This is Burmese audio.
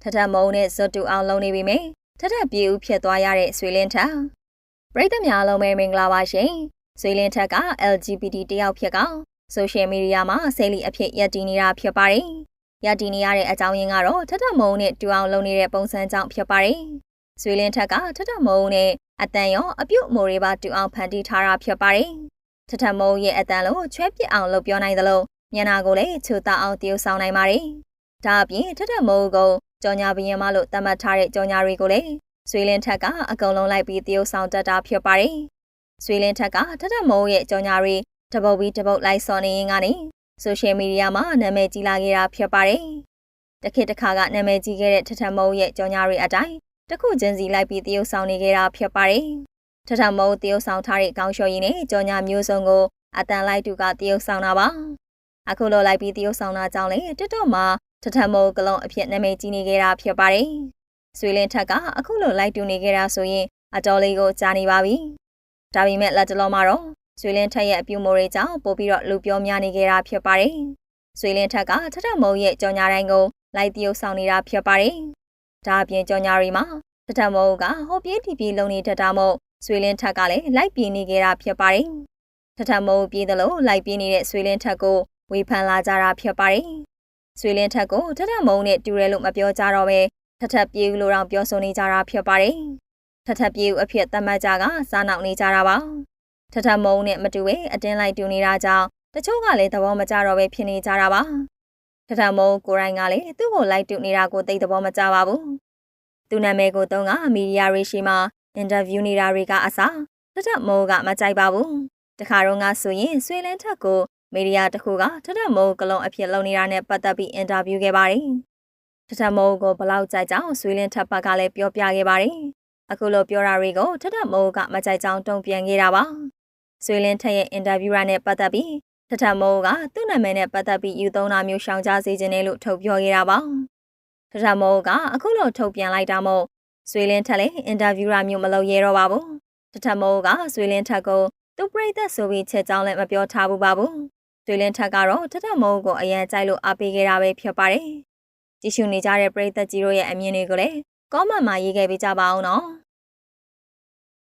ထထမုံနဲ့ဇွတ်တူအောင်လုံးနေပြီမေထထပြေဦးဖြစ်သွားရတဲ့ဆွေလင်းထက်ပရိသတ်များလုံးပဲမင်္ဂလာပါရှင်ဆွေလင်းထက်က LGBT တယောက်ဖြစ်ကဆိုရှယ်မီဒီယာမှာဆဲလီအဖြစ်ရပ်တည်နေတာဖြစ်ပါတယ်ရပ်တည်နေရတဲ့အကြောင်းရင်းကတော့ထထမုံနဲ့တူအောင်လုံးနေတဲ့ပုံစံကြောင့်ဖြစ်ပါတယ်ဆွေလင်းထက်ကထထမုံနဲ့အတန်ရောအပြုတ်အမူတွေပါတူအောင်ဖန်တီးထားတာဖြစ်ပါတယ်ထထမုံရဲ့အတန်လို့ချွဲပြစ်အောင်လုပ်ပြောနိုင်သလိုမျက်နှာကိုလည်းချူတာအောင်တည်ဆောင်နိုင်ပါတယ်ဒါအပြင်ထထမုံကိုကြော်ညာဘရင်မလို့သတ်မှတ်ထားတဲ့ကြော်ညာတွေကိုလည်းဆွေလင်းထက်ကအကုန်လုံးလိုက်ပြီးတည်ဆောင်တတ်တာဖြစ်ပါတယ်ဆွေလင်းထက်ကထထမုံရဲ့ကြော်ညာတွေတပုတ်ပြီးတပုတ်လိုက်စော်နေရင်ကနေဆိုရှယ်မီဒီယာမှာနာမည်ကြီးလာခဲ့တာဖြစ်ပါတယ်တခေတ်တစ်ခါကနာမည်ကြီးခဲ့တဲ့ထထမုံရဲ့ကြော်ညာတွေအတိုင်းတစ်ခုချင်းစီလိုက်ပြီးတည်ဆောင်နေခဲ့တာဖြစ်ပါတယ်ထထမုံတည်ဆောင်ထားတဲ့ကောင်းလျှော်ရည်နဲ့ကြော်ညာမျိုးစုံကိုအတန်လိုက်တူကတည်ဆောင်တာပါအခုလိုလိုက်ပြီးတည်ဆောင်တာကြောင့်လေTikTokမှာထထမုံကလုံးအဖြစ်နာမည်ကြီးနေခဲ့တာဖြစ်ပါတယ်ဆွေလင်းထက်ကအခုလိုလိုက်တူနေခဲ့တာဆိုရင်အတော်လေးကိုကြားနေပါပြီဒါပေမဲ့လက်တလုံးမှာတော့ဆွေလင်းထက်ရဲ့အပြုမူတွေကြောင့်ပို့ပြီးတော့လူပြောများနေခဲ့တာဖြစ်ပါတယ်ဆွေလင်းထက်ကထထမုံရဲ့ကြော်ညာတိုင်းကိုလိုက်တည်ဆောင်နေတာဖြစ်ပါတယ်ဒါအပြင်ကြော်ညာတွေမှာထထမုံကဟောပြေးတီပြေးလုံနေတတ်တာမို့ဆွေလင်းထက်ကလည်းလိုက်ပြေးနေခဲ့တာဖြစ်ပါတယ်ထထမုံပြေးသလိုလိုက်ပြေးနေတဲ့ဆွေလင်းထက်ကိုဝေဖန်လာကြတာဖြစ်ပါတယ်ဆွေလင်းထက်ကိုထထမုံနဲ့တူတယ်လို့မပြောကြတော့ပဲထထပြေဦးလို့တော့ပြောဆိုနေကြတာဖြစ်ပါတယ်ထထပြေဦးအဖြစ်သတ်မှတ်ကြကစားနောက်နေကြတာပါထထမုံနဲ့မတူပဲအတင်းလိုက်တူနေတာကြောင့်တချို့ကလည်းသဘောမကျတော့ပဲဖြစ်နေကြတာပါထထမုံကိုရိုင်းကလည်းသူ့ကိုလိုက်တူနေတာကိုသိသဘောမကျပါဘူးသူနာမည်ကိုသုံးကမီဒီယာတွေရှိမှာအင်တာဗျူးနေတာတွေကအစားထထမုံကမကြိုက်ပါဘူးတခါတော့ကဆိုရင်ဆွေလင်းထက်ကိုမီဒီယာတစ်ခုကထထမုံကလုံးအဖြစ်လုပ်နေတာနဲ့ပတ်သက်ပြီးအင်တာဗျူးခဲ့ပါတယ်ထထမုံကိုဘလောက်ကြိုက်ကြောင်းဆွေလင်းထက်ဘက်ကလည်းပြောပြခဲ့ပါတယ်အခုလိုပြောတာတွေကိုထထမုံကမကြိုက်ကြောင်းတုံ့ပြန်ခဲ့တာပါဆွေလင်းထက်ရဲ့အင်တာဗျူးရနဲ့ပတ်သက်ပြီးထထမုံကသူ့နာမည်နဲ့ပတ်သက်ပြီးယူသုံးတာမျိုးရှောင်ကြားစေခြင်းနဲ့လို့ထုတ်ပြောခဲ့တာပါထထမုံကအခုလိုထုတ်ပြန်လိုက်တာမို့ဆွေလင်းထက်လည်းအင်တာဗျူးရမျိုးမလုပ်ရတော့ပါဘူးထထမုံကဆွေလင်းထက်ကိုသူ့ပရိသတ်ဆိုပြီးချက်ကြောင်းလည်းမပြောထားဘူးပါဘူးဆွေလင်းထက်ကတော့ထထမုံကိုအရန်ကြိုက်လို့အားပေးခဲ့တာပဲဖြစ်ပါတယ်ကြည့်ရှုနေကြတဲ့ပရိသတ်ကြီးတို့ရဲ့အမြင်တွေကိုလည်းcommentမှာရေးခဲ့ပေးကြပါအောင်နော်